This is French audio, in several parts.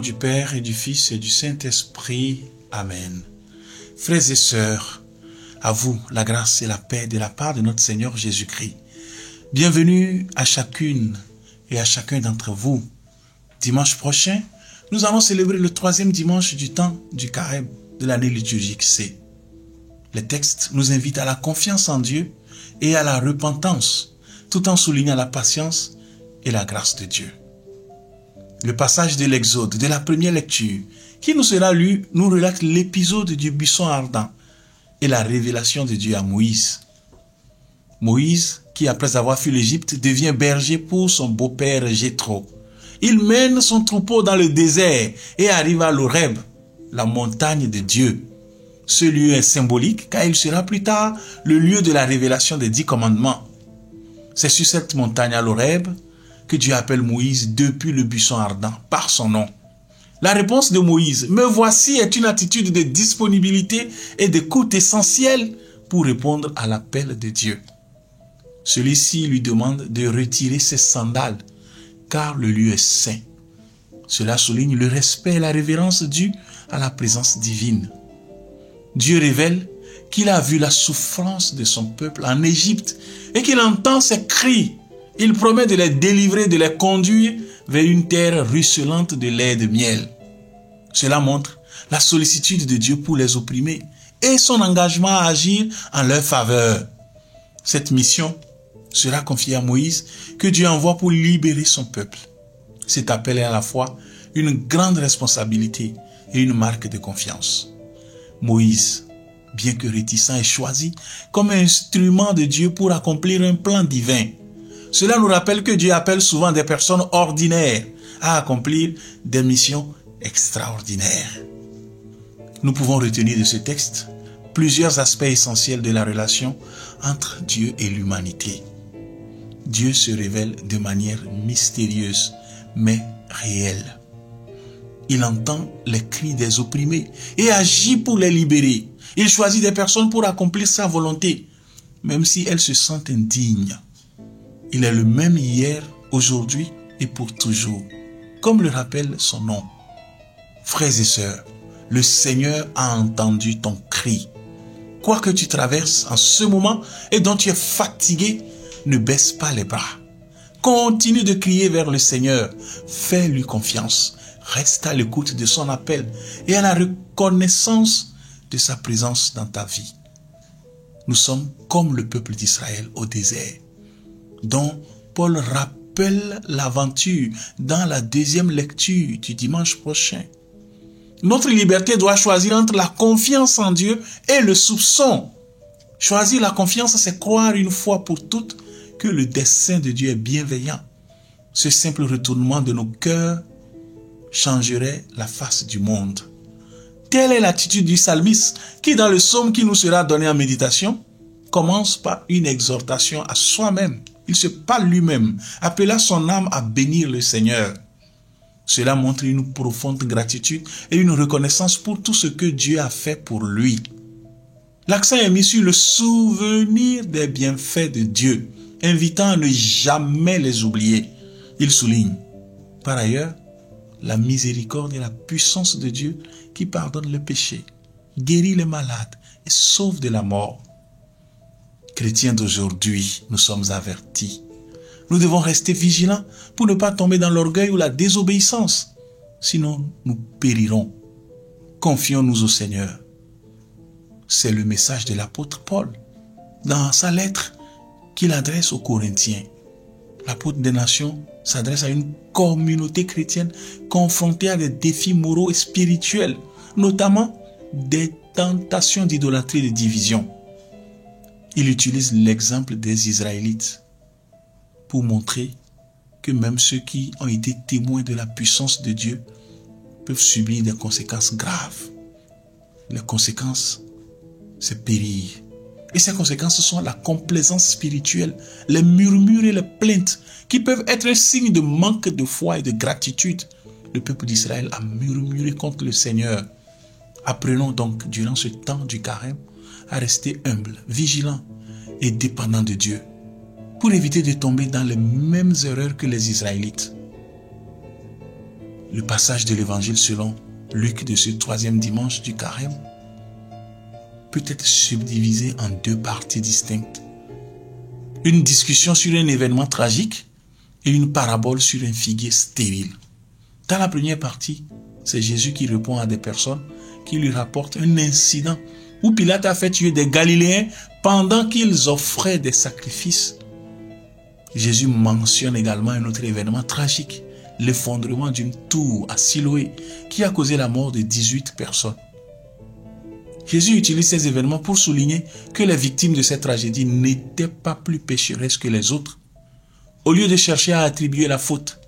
du Père et du Fils et du Saint-Esprit. Amen. Frères et sœurs, à vous la grâce et la paix de la part de notre Seigneur Jésus-Christ. Bienvenue à chacune et à chacun d'entre vous. Dimanche prochain, nous allons célébrer le 3e dimanche du temps du carême de l'année liturgique C. Le texte nous invite à la confiance en Dieu et à la repentance, tout en soulignant la patience et la grâce de Dieu. Le passage de l'Exode, de la première lecture, qui nous sera lu, nous relate l'épisode du buisson ardent et la révélation de Dieu à Moïse. Moïse, qui après avoir fui l'Égypte, devient berger pour son beau-père Jéthro. Il mène son troupeau dans le désert et arrive à l'Horeb, la montagne de Dieu. Ce lieu est symbolique car il sera plus tard le lieu de la révélation des 10 commandements. C'est sur cette montagne à l'Horeb que Dieu appelle Moïse depuis le buisson ardent par son nom. La réponse de Moïse, me voici, est une attitude de disponibilité et d'écoute essentielle pour répondre à l'appel de Dieu. Celui-ci lui demande de retirer ses sandales car le lieu est saint. Cela souligne le respect et la révérence due à la présence divine. Dieu révèle qu'il a vu la souffrance de son peuple en Égypte et qu'il entend ses cris. Il promet de les délivrer, de les conduire vers une terre ruisselante de lait et de miel. Cela montre la sollicitude de Dieu pour les opprimés et son engagement à agir en leur faveur. Cette mission sera confiée à Moïse que Dieu envoie pour libérer son peuple. Cet appel est à la fois une grande responsabilité et une marque de confiance. Moïse, bien que réticent, est choisi comme un instrument de Dieu pour accomplir un plan divin. Cela nous rappelle que Dieu appelle souvent des personnes ordinaires à accomplir des missions extraordinaires. Nous pouvons retenir de ce texte plusieurs aspects essentiels de la relation entre Dieu et l'humanité. Dieu se révèle de manière mystérieuse, mais réelle. Il entend les cris des opprimés et agit pour les libérer. Il choisit des personnes pour accomplir sa volonté, même si elles se sentent indignes. Il est le même hier, aujourd'hui et pour toujours, comme le rappelle son nom. Frères et sœurs, le Seigneur a entendu ton cri. Quoi que tu traverses en ce moment et dont tu es fatigué, ne baisse pas les bras. Continue de crier vers le Seigneur. Fais-lui confiance. Reste à l'écoute de son appel et à la reconnaissance de sa présence dans ta vie. Nous sommes comme le peuple d'Israël au désert, dont Paul rappelle l'aventure dans la 2e lecture du dimanche prochain. Notre liberté doit choisir entre la confiance en Dieu et le soupçon. Choisir la confiance, c'est croire une fois pour toutes que le dessein de Dieu est bienveillant. Ce simple retournement de nos cœurs changerait la face du monde. Telle est l'attitude du psalmiste qui, dans le psaume qui nous sera donné en méditation, commence par une exhortation à soi-même. Il se parle lui-même, appelant son âme à bénir le Seigneur. Cela montre une profonde gratitude et une reconnaissance pour tout ce que Dieu a fait pour lui. L'accent est mis sur le souvenir des bienfaits de Dieu, invitant à ne jamais les oublier. Il souligne, par ailleurs, la miséricorde et la puissance de Dieu qui pardonne le péché, guérit les malades et sauve de la mort. Chrétiens d'aujourd'hui, nous sommes avertis. Nous devons rester vigilants pour ne pas tomber dans l'orgueil ou la désobéissance. Sinon, nous périrons. Confions-nous au Seigneur. C'est le message de l'apôtre Paul dans sa lettre qu'il adresse aux Corinthiens. L'apôtre des nations s'adresse à une communauté chrétienne confrontée à des défis moraux et spirituels, notamment des tentations d'idolâtrie et de division. Il utilise l'exemple des Israélites pour montrer que même ceux qui ont été témoins de la puissance de Dieu peuvent subir des conséquences graves. Les conséquences, c'est périr. Et ces conséquences sont la complaisance spirituelle, les murmures et les plaintes qui peuvent être un signe de manque de foi et de gratitude. Le peuple d'Israël a murmuré contre le Seigneur. Apprenons donc durant ce temps du carême à rester humble, vigilant et dépendant de Dieu pour éviter de tomber dans les mêmes erreurs que les Israélites. le passage de l'évangile selon Luc de ce 3e dimanche du carême peut être subdivisé en 2 parties distinctes. Une discussion sur un événement tragique et une parabole sur un figuier stérile. Dans la première partie, c'est Jésus qui répond à des personnes qui lui rapportent un incident où Pilate a fait tuer des Galiléens pendant qu'ils offraient des sacrifices. Jésus mentionne également un autre événement tragique, l'effondrement d'une tour à Siloé qui a causé la mort de 18 personnes. Jésus utilise ces événements pour souligner que les victimes de cette tragédie n'étaient pas plus pécheresses que les autres. Au lieu de chercher à attribuer la faute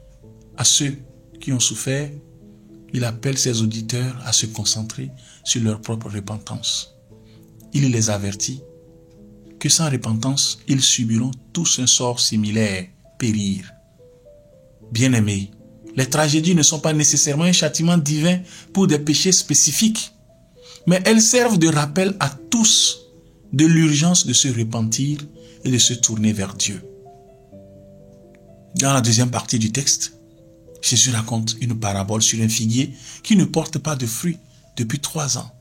à ceux qui ont souffert, il appelle ses auditeurs à se concentrer sur leur propre repentance. Il les avertit que sans repentance, ils subiront tous un sort similaire, périr. Bien-aimés, les tragédies ne sont pas nécessairement un châtiment divin pour des péchés spécifiques, mais elles servent de rappel à tous de l'urgence de se repentir et de se tourner vers Dieu. Dans la deuxième partie du texte, Jésus raconte une parabole sur un figuier qui ne porte pas de fruits depuis 3 ans.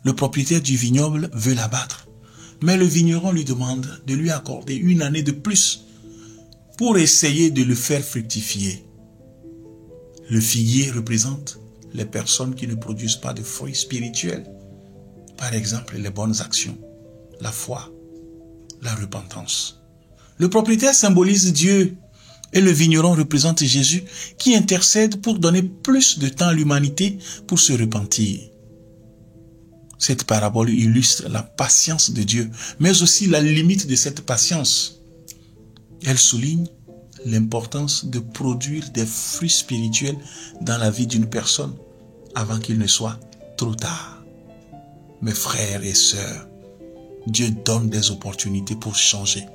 Le propriétaire du vignoble veut l'abattre, mais le vigneron lui demande de lui accorder 1 année de plus pour essayer de le faire fructifier. Le figuier représente les personnes qui ne produisent pas de fruits spirituels. Par exemple, les bonnes actions, la foi, la repentance. Le propriétaire symbolise Dieu et le vigneron représente Jésus qui intercède pour donner plus de temps à l'humanité pour se repentir. Cette parabole illustre la patience de Dieu, mais aussi la limite de cette patience. Elle souligne l'importance de produire des fruits spirituels dans la vie d'une personne avant qu'il ne soit trop tard. Mes frères et sœurs, Dieu donne des opportunités pour changer.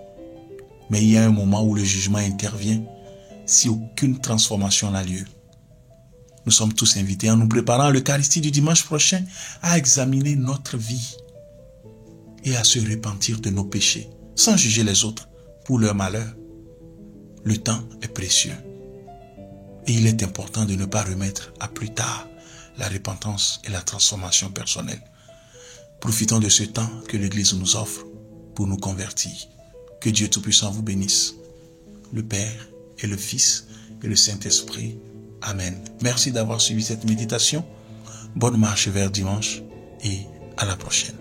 Mais il y a un moment où le jugement intervient si aucune transformation n'a lieu. Nous sommes tous invités en nous préparant à l'Eucharistie du dimanche prochain à examiner notre vie et à se repentir de nos péchés sans juger les autres pour leur malheur. Le temps est précieux et il est important de ne pas remettre à plus tard la repentance et la transformation personnelle. Profitons de ce temps que l'Église nous offre pour nous convertir. Que Dieu Tout-Puissant vous bénisse, le Père et le Fils et le Saint-Esprit. Amen. Merci d'avoir suivi cette méditation. Bonne marche vers dimanche et à la prochaine.